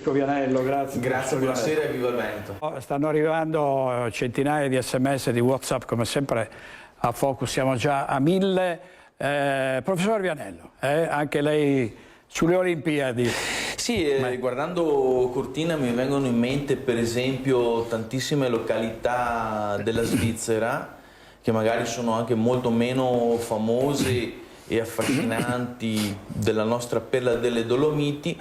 Vianello, grazie. Grazie, buonasera e viva il Veneto. Stanno arrivando centinaia di SMS, di WhatsApp, come sempre a Focus siamo già a 1000. Professor Vianello, anche lei sulle Olimpiadi. Sì, guardando Cortina mi vengono in mente per esempio tantissime località della Svizzera che magari sono anche molto meno famose e affascinanti della nostra perla delle Dolomiti,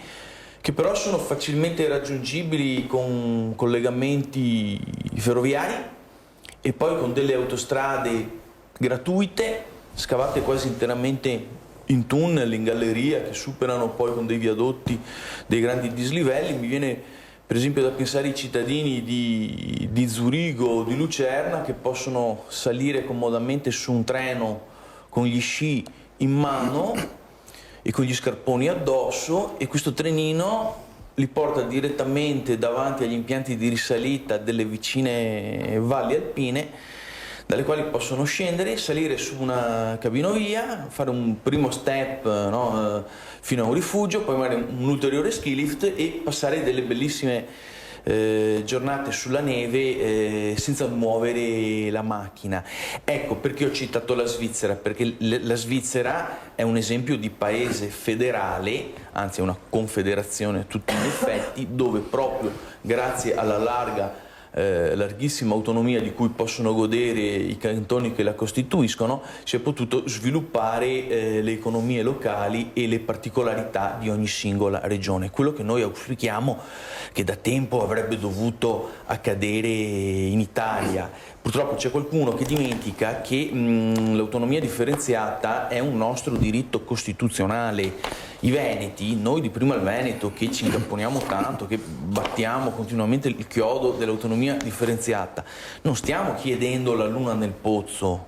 che però sono facilmente raggiungibili con collegamenti ferroviari e poi con delle autostrade gratuite, scavate quasi interamente in tunnel, in galleria, che superano poi con dei viadotti dei grandi dislivelli. Mi viene per esempio da pensare ai cittadini di Zurigo o di Lucerna che possono salire comodamente su un treno con gli sci in mano e con gli scarponi addosso, e questo trenino li porta direttamente davanti agli impianti di risalita delle vicine valli alpine, dalle quali possono scendere, salire su una cabinovia, fare un primo step fino a un rifugio, poi magari un ulteriore ski lift e passare delle bellissime giornate sulla neve senza muovere la macchina. Ecco perché ho citato la Svizzera, perché la Svizzera è un esempio di paese federale, anzi è una confederazione a tutti gli effetti, dove proprio grazie alla larghissima autonomia di cui possono godere i cantoni che la costituiscono, si è potuto sviluppare le economie locali e le particolarità di ogni singola regione. Quello che noi auspichiamo, che da tempo avrebbe dovuto accadere in Italia. Purtroppo c'è qualcuno che dimentica che l'autonomia differenziata è un nostro diritto costituzionale. I veneti, noi di Prima il Veneto, che ci incapponiamo tanto, che battiamo continuamente il chiodo dell'autonomia differenziata, non stiamo chiedendo la luna nel pozzo,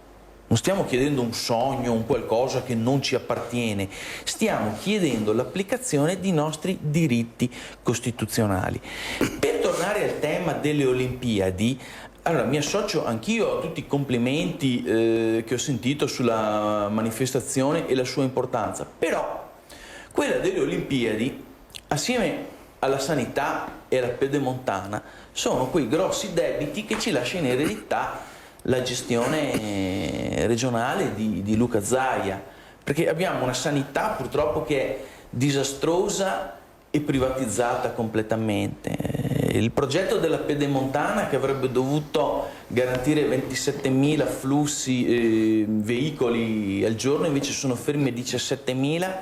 non stiamo chiedendo un sogno, un qualcosa che non ci appartiene, stiamo chiedendo l'applicazione di nostri diritti costituzionali. Per tornare al tema delle Olimpiadi, allora, mi associo anch'io a tutti i complimenti che ho sentito sulla manifestazione e la sua importanza, però quella delle Olimpiadi, assieme alla sanità e alla pedemontana, sono quei grossi debiti che ci lascia in eredità la gestione regionale di Luca Zaia, perché abbiamo una sanità purtroppo che è disastrosa e privatizzata completamente. Il progetto della pedemontana, che avrebbe dovuto garantire 27.000 flussi veicoli al giorno, invece sono fermi a 17.000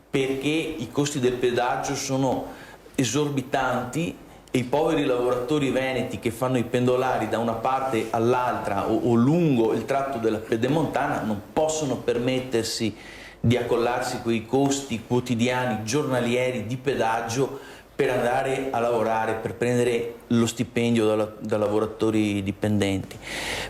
perché i costi del pedaggio sono esorbitanti e i poveri lavoratori veneti che fanno i pendolari da una parte all'altra o lungo il tratto della pedemontana non possono permettersi di accollarsi quei costi quotidiani, giornalieri di pedaggio per andare a lavorare, per prendere lo stipendio da lavoratori dipendenti.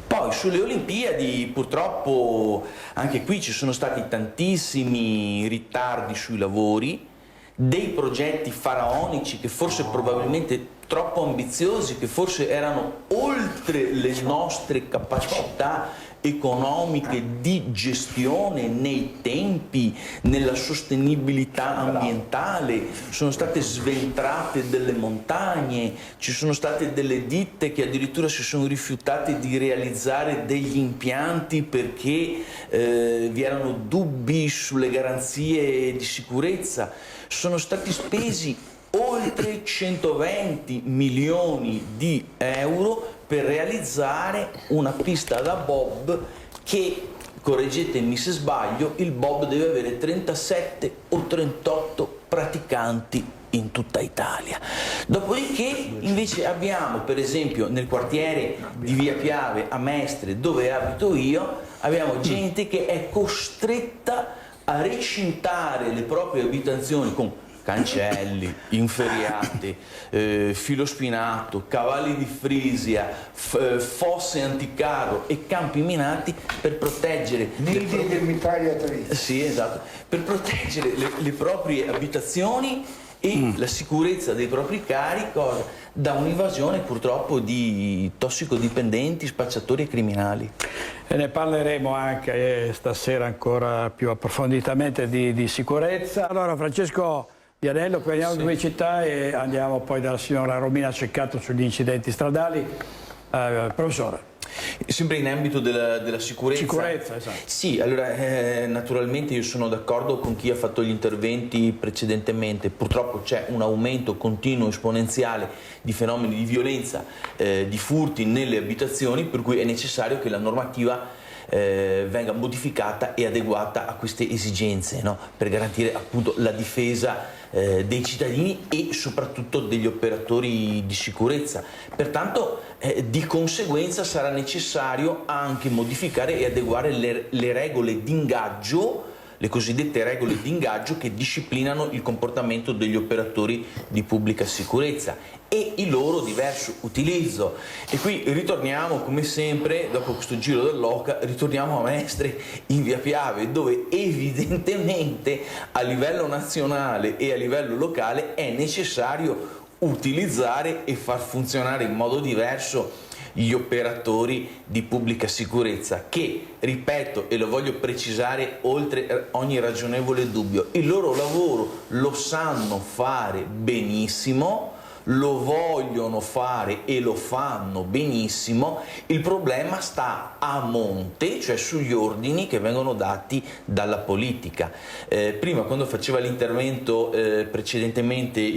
Poi sulle Olimpiadi purtroppo anche qui ci sono stati tantissimi ritardi sui lavori, dei progetti faraonici che forse probabilmente troppo ambiziosi, che forse erano oltre le nostre capacità economiche di gestione nei tempi, nella sostenibilità ambientale. Sono state sventrate delle montagne, ci sono state delle ditte che addirittura si sono rifiutate di realizzare degli impianti perché vi erano dubbi sulle garanzie di sicurezza. Sono stati spesi oltre 120 milioni di euro per realizzare una pista da bob che, correggetemi se sbaglio, il bob deve avere 37 o 38 praticanti in tutta Italia. Dopodiché invece abbiamo, per esempio, nel quartiere di Via Piave a Mestre, dove abito io, abbiamo gente che è costretta a recintare le proprie abitazioni con cancelli, inferriate, filo spinato, cavalli di Frisia, fosse anticarro e campi minati per proteggere per proteggere le proprie abitazioni e la sicurezza dei propri cari da un'invasione purtroppo di tossicodipendenti, spacciatori e criminali. E ne parleremo anche stasera ancora più approfonditamente di sicurezza. Allora, Francesco Vianello, poi andiamo a pubblicità e andiamo poi dalla signora Romina Ceccato sugli incidenti stradali. Professore. Sempre in ambito della sicurezza. Sicurezza, esatto. Sì, allora naturalmente io sono d'accordo con chi ha fatto gli interventi precedentemente. Purtroppo c'è un aumento continuo, esponenziale di fenomeni di violenza, di furti nelle abitazioni, per cui è necessario che la normativa venga modificata e adeguata a queste esigenze, no? Per garantire appunto la difesa dei cittadini e soprattutto degli operatori di sicurezza. Pertanto di conseguenza sarà necessario anche modificare e adeguare le regole di ingaggio, le cosiddette regole di ingaggio che disciplinano il comportamento degli operatori di pubblica sicurezza e il loro diverso utilizzo. E qui ritorniamo, come sempre, dopo questo giro dell'oca, ritorniamo a Mestre in via Piave, dove evidentemente a livello nazionale e a livello locale è necessario utilizzare e far funzionare in modo diverso gli operatori di pubblica sicurezza che, ripeto e lo voglio precisare oltre ogni ragionevole dubbio, il loro lavoro lo sanno fare benissimo, lo vogliono fare e lo fanno benissimo. Il problema sta a monte, cioè sugli ordini che vengono dati dalla politica. Prima, quando faceva l'intervento precedentemente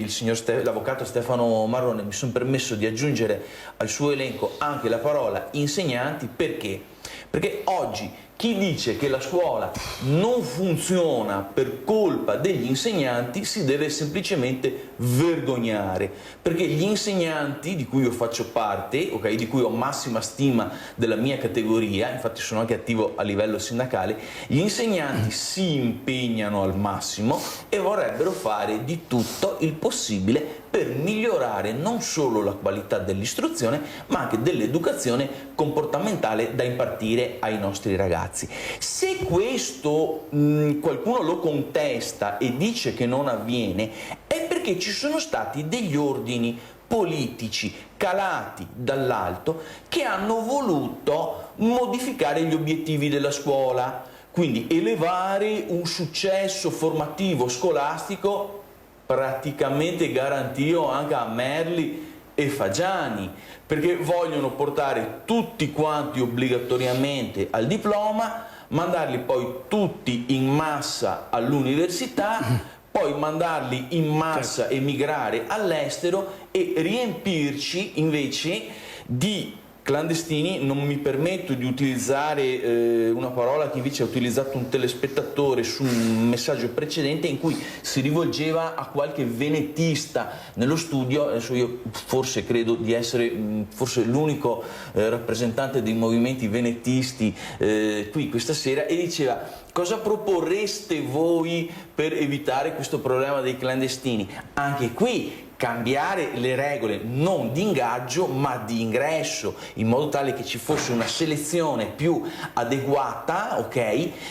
l'avvocato Stefano Marrone, mi sono permesso di aggiungere al suo elenco anche la parola insegnanti. Perché? Perché oggi chi dice che la scuola non funziona per colpa degli insegnanti si deve semplicemente vergognare, perché gli insegnanti di cui io faccio parte, okay, di cui ho massima stima della mia categoria, infatti sono anche attivo a livello sindacale, gli insegnanti si impegnano al massimo e vorrebbero fare di tutto il possibile per migliorare non solo la qualità dell'istruzione, ma anche dell'educazione comportamentale da impartire ai nostri ragazzi. Se questo qualcuno lo contesta e dice che non avviene, è perché ci sono stati degli ordini politici calati dall'alto che hanno voluto modificare gli obiettivi della scuola, quindi elevare un successo formativo scolastico praticamente garantito anche a Merli e Fagiani, perché vogliono portare tutti quanti obbligatoriamente al diploma, mandarli poi tutti in massa all'università, poi mandarli in massa emigrare all'estero e riempirci invece di clandestini. Non mi permetto di utilizzare una parola che invece ha utilizzato un telespettatore su un messaggio precedente in cui si rivolgeva a qualche venetista nello studio. Adesso io forse credo di essere forse l'unico rappresentante dei movimenti venetisti qui questa sera, e diceva: cosa proporreste voi per evitare questo problema dei clandestini? Anche qui cambiare le regole non di ingaggio ma di ingresso, in modo tale che ci fosse una selezione più adeguata, ok,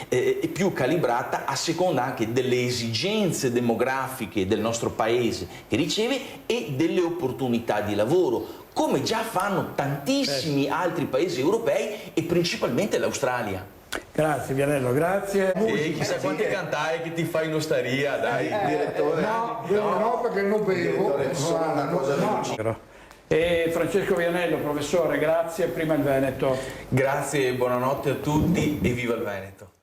e più calibrata a seconda anche delle esigenze demografiche del nostro paese che riceve e delle opportunità di lavoro, come già fanno tantissimi altri paesi europei e principalmente l'Australia. Grazie Vianello, grazie. E chissà quante cantaie che ti fai in osteria, dai. Direttore, no, perché non bevo. Solo una cosa veloce. E Francesco Vianello, professore, grazie. Prima il Veneto. Grazie, buonanotte a tutti e viva il Veneto.